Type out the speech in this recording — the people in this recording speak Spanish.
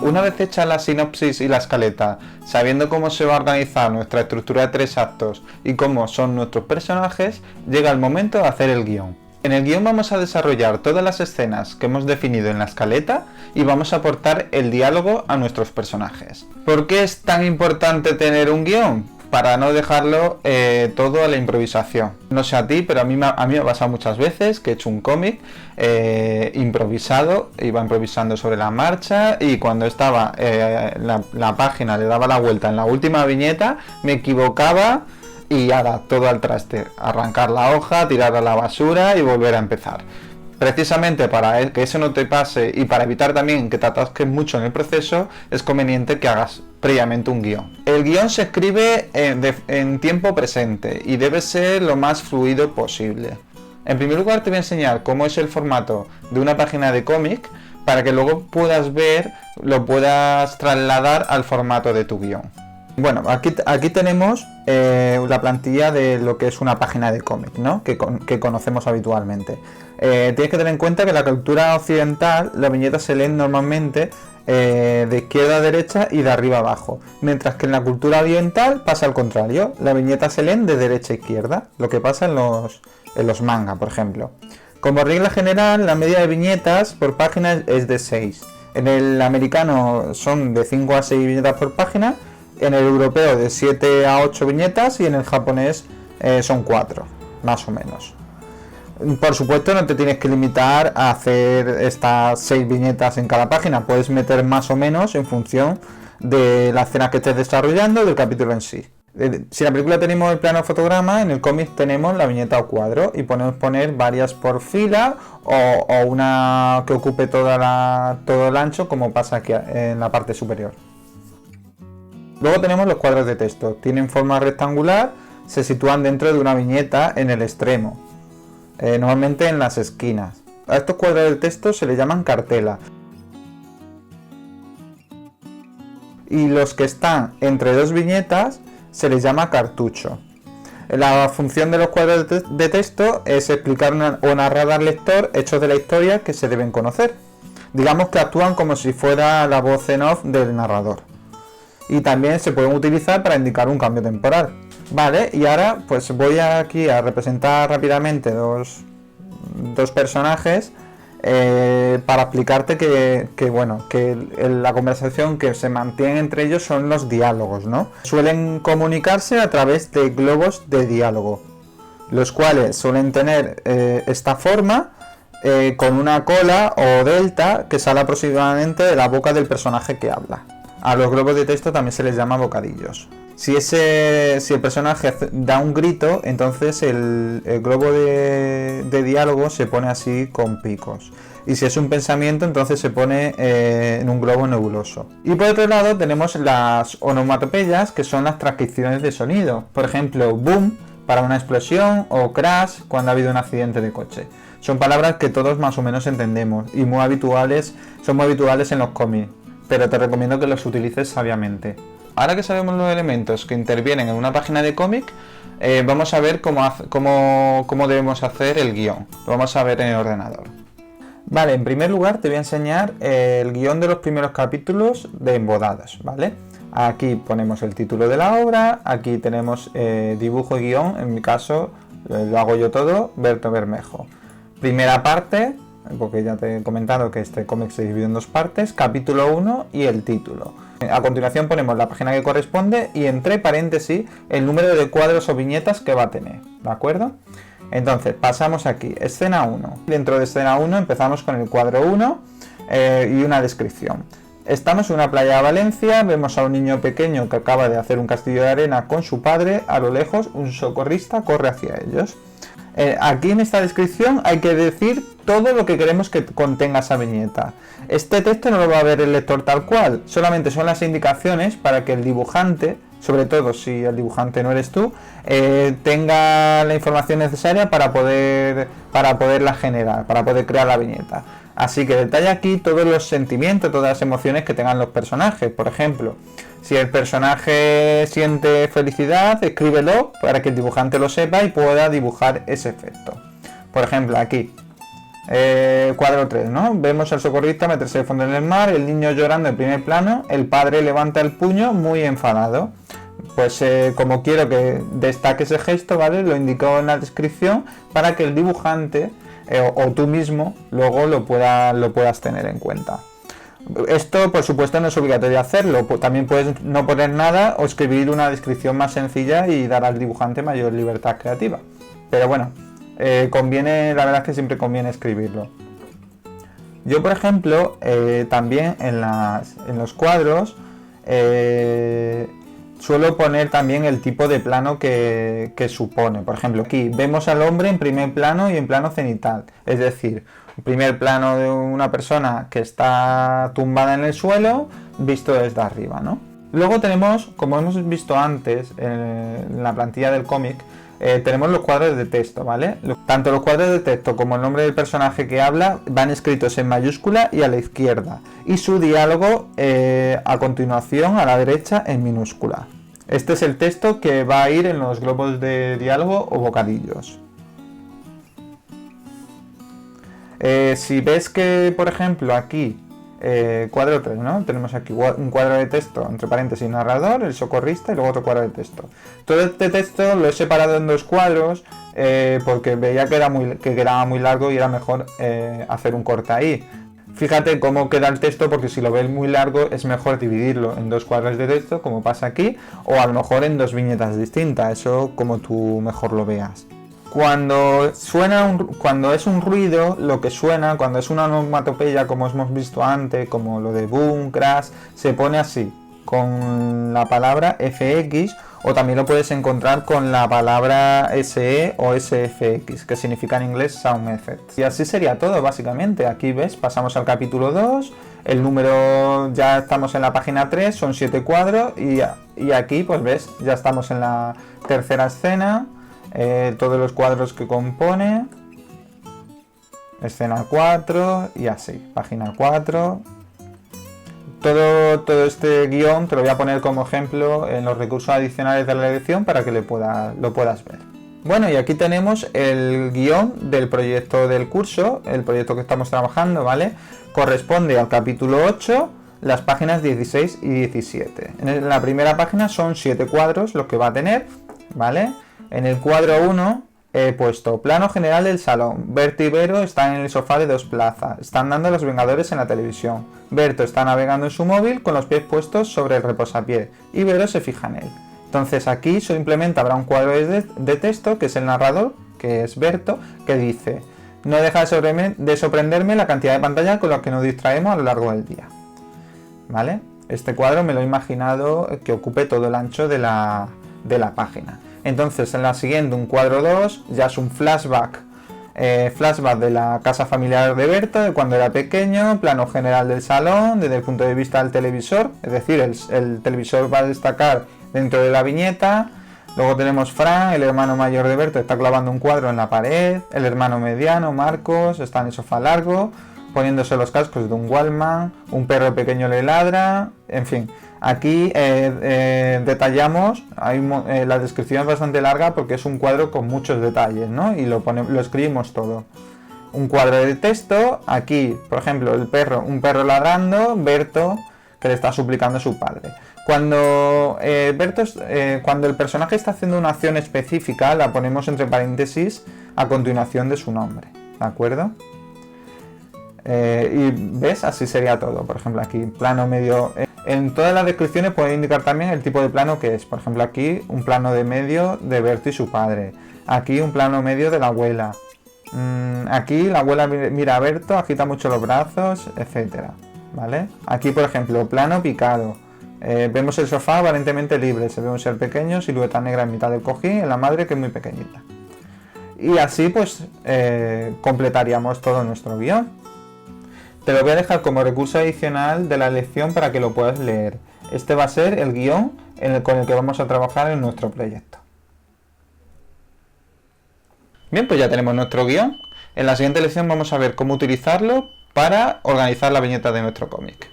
Una vez hecha la sinopsis y la escaleta, sabiendo cómo se va a organizar nuestra estructura de 3 actos y cómo son nuestros personajes, llega el momento de hacer el guión. En el guión vamos a desarrollar todas las escenas que hemos definido en la escaleta y vamos a aportar el diálogo a nuestros personajes. ¿Por qué es tan importante tener un guión? Para no dejarlo todo a la improvisación. No sé a ti, pero a mí me ha pasado muchas veces que he hecho un cómic improvisado, iba improvisando sobre la marcha y cuando estaba la página le daba la vuelta en la última viñeta, me equivocaba y ahora todo al traste, arrancar la hoja, tirar a la basura y volver a empezar. Precisamente para que eso no te pase y para evitar también que te atasques mucho en el proceso, es conveniente que hagas previamente un guión. El guión se escribe en tiempo presente y debe ser lo más fluido posible. En primer lugar te voy a enseñar cómo es el formato de una página de cómic para que luego puedas ver, lo puedas trasladar al formato de tu guión. Bueno, aquí tenemos la plantilla de lo que es una página de cómic, ¿no? que conocemos habitualmente. Tienes que tener en cuenta que en la cultura occidental las viñetas se leen normalmente de izquierda a derecha y de arriba a abajo, mientras que en la cultura oriental pasa al contrario, las viñetas se leen de derecha a izquierda, lo que pasa en los manga, por ejemplo. Como regla general, la media de viñetas por página es de 6. En el americano son de 5 a 6 viñetas por página, en el europeo de 7 a 8 viñetas y en el japonés son 4, más o menos. Por supuesto no te tienes que limitar a hacer estas 6 viñetas en cada página, puedes meter más o menos en función de la escena que estés desarrollando del capítulo en sí. Si en la película tenemos el plano fotograma, en el cómic tenemos la viñeta o cuadro y podemos poner varias por fila o una que ocupe todo el ancho, como pasa aquí en la parte superior. Luego tenemos los cuadros de texto, tienen forma rectangular, se sitúan dentro de una viñeta en el extremo, normalmente en las esquinas. A estos cuadros de texto se les llaman cartela. Y los que están entre dos viñetas se les llama cartucho. La función de los cuadros de texto es explicar o narrar al lector hechos de la historia que se deben conocer. Digamos que actúan como si fuera la voz en off del narrador. Y también se pueden utilizar para indicar un cambio temporal. Vale, y ahora pues voy aquí a representar rápidamente dos personajes para explicarte que la conversación que se mantiene entre ellos son los diálogos, ¿no? Suelen comunicarse a través de globos de diálogo, los cuales suelen tener esta forma con una cola o delta que sale aproximadamente de la boca del personaje que habla. A los globos de texto también se les llama bocadillos. Si el personaje da un grito, entonces el globo de diálogo se pone así con picos. Y si es un pensamiento, entonces se pone en un globo nebuloso. Y por otro lado tenemos las onomatopeyas, que son las transcripciones de sonido. Por ejemplo, boom para una explosión o crash cuando ha habido un accidente de coche. Son palabras que todos más o menos entendemos y son muy habituales en los cómics, pero te recomiendo que los utilices sabiamente. Ahora que sabemos los elementos que intervienen en una página de cómic, vamos a ver cómo debemos hacer el guión. Lo vamos a ver en el ordenador. Vale, en primer lugar te voy a enseñar el guión de los primeros capítulos de Embodados, ¿vale? Aquí ponemos el título de la obra, aquí tenemos dibujo y guión, en mi caso lo hago yo todo, Berto Bermejo. Primera parte, porque ya te he comentado que este cómic se divide en dos partes, capítulo 1 y el título. A continuación ponemos la página que corresponde y entre paréntesis el número de cuadros o viñetas que va a tener, ¿de acuerdo? Entonces pasamos aquí, escena 1. Dentro de escena 1 empezamos con el cuadro 1 y una descripción. Estamos en una playa de Valencia, vemos a un niño pequeño que acaba de hacer un castillo de arena con su padre, a lo lejos un socorrista corre hacia ellos. Aquí en esta descripción hay que decir todo lo que queremos que contenga esa viñeta. Este texto no lo va a ver el lector tal cual, solamente son las indicaciones para que el dibujante, sobre todo si el dibujante no eres tú, tenga la información necesaria para poderla generar, para poder crear la viñeta. Así que detalla aquí todos los sentimientos, todas las emociones que tengan los personajes. Por ejemplo, si el personaje siente felicidad, escríbelo para que el dibujante lo sepa y pueda dibujar ese efecto. Por ejemplo, aquí Cuadro 3, ¿no? Vemos al socorrista meterse de fondo en el mar, el niño llorando en primer plano, el padre levanta el puño muy enfadado. Pues como quiero que destaque ese gesto, ¿vale? Lo indico en la descripción para que el dibujante o tú mismo luego lo puedas tener en cuenta. Esto, por supuesto, no es obligatorio hacerlo. También puedes no poner nada o escribir una descripción más sencilla y dar al dibujante mayor libertad creativa. Pero bueno, conviene, la verdad es que siempre conviene escribirlo. Yo, por ejemplo, también en los cuadros suelo poner también el tipo de plano que supone. Por ejemplo, aquí vemos al hombre en primer plano y en plano cenital. Es decir, primer plano de una persona que está tumbada en el suelo, visto desde arriba, ¿no? Luego tenemos, como hemos visto antes en la plantilla del cómic, tenemos los cuadros de texto, ¿vale? Tanto los cuadros de texto como el nombre del personaje que habla van escritos en mayúscula y a la izquierda, y su diálogo a continuación a la derecha en minúscula. Este es el texto que va a ir en los globos de diálogo o bocadillos. Si ves que, por ejemplo, aquí, cuadro 3, ¿no? Tenemos aquí un cuadro de texto, entre paréntesis, narrador, el socorrista y luego otro cuadro de texto. Todo este texto lo he separado en dos cuadros porque veía que quedaba muy largo y era mejor hacer un corte ahí. Fíjate cómo queda el texto, porque si lo ves muy largo es mejor dividirlo en dos cuadros de texto, como pasa aquí, o a lo mejor en dos viñetas distintas, eso como tú mejor lo veas. Cuando es un ruido, lo que suena, cuando es una onomatopeya, como hemos visto antes, como lo de boom, crash, se pone así, con la palabra FX, o también lo puedes encontrar con la palabra SE o SFX, que significa en inglés Sound Effects. Y así sería todo, básicamente. Aquí ves, pasamos al capítulo 2, el número, ya estamos en la página 3, son 7 cuadros, y aquí, pues ves, ya estamos en la tercera escena. Todos los cuadros que compone, escena 4 y así, página 4. Todo este guión te lo voy a poner como ejemplo en los recursos adicionales de la lección para que lo puedas ver. Bueno, y aquí tenemos el guión del proyecto del curso, el proyecto que estamos trabajando, ¿vale? Corresponde al capítulo 8, las páginas 16 y 17. En la primera página son 7 cuadros los que va a tener, ¿vale? En el cuadro 1 he puesto plano general del salón. Berto y Vero están en el sofá de 2 plazas. Están dando Los Vengadores en la televisión. Berto está navegando en su móvil con los pies puestos sobre el reposapiés y Vero se fija en él. Entonces aquí simplemente habrá un cuadro de texto, que es el narrador, que es Berto, que dice: no deja de sorprenderme la cantidad de pantallas con las que nos distraemos a lo largo del día. ¿Vale? Este cuadro me lo he imaginado que ocupe todo el ancho de la página. Entonces en la siguiente, un cuadro 2, ya es un flashback de la casa familiar de Berto, de cuando era pequeño, plano general del salón, desde el punto de vista del televisor, es decir, el televisor va a destacar dentro de la viñeta. Luego tenemos Fran, el hermano mayor de Berto, está clavando un cuadro en la pared, el hermano mediano, Marcos, está en el sofá largo, poniéndose los cascos de un Walkman, un perro pequeño le ladra, en fin. Aquí detallamos, la descripción es bastante larga porque es un cuadro con muchos detalles, ¿no? Y lo escribimos todo. Un cuadro de texto, aquí, por ejemplo, un perro ladrando, Berto, que le está suplicando a su padre. Cuando el personaje está haciendo una acción específica, la ponemos entre paréntesis a continuación de su nombre, ¿de acuerdo? Y ves, así sería todo. Por ejemplo, aquí, plano medio. En todas las descripciones puede indicar también el tipo de plano que es. Por ejemplo, aquí un plano de medio de Berto y su padre. Aquí un plano medio de la abuela. Aquí la abuela mira a Berto, agita mucho los brazos, etcétera. ¿Vale? Aquí, por ejemplo, plano picado. Vemos el sofá aparentemente libre. Se ve un ser pequeño, silueta negra en mitad del cojín, en la madre, que es muy pequeñita. Y así pues completaríamos todo nuestro guión. Te lo voy a dejar como recurso adicional de la lección para que lo puedas leer. Este va a ser el guión con el que vamos a trabajar en nuestro proyecto. Bien, pues ya tenemos nuestro guión. En la siguiente lección vamos a ver cómo utilizarlo para organizar la viñeta de nuestro cómic.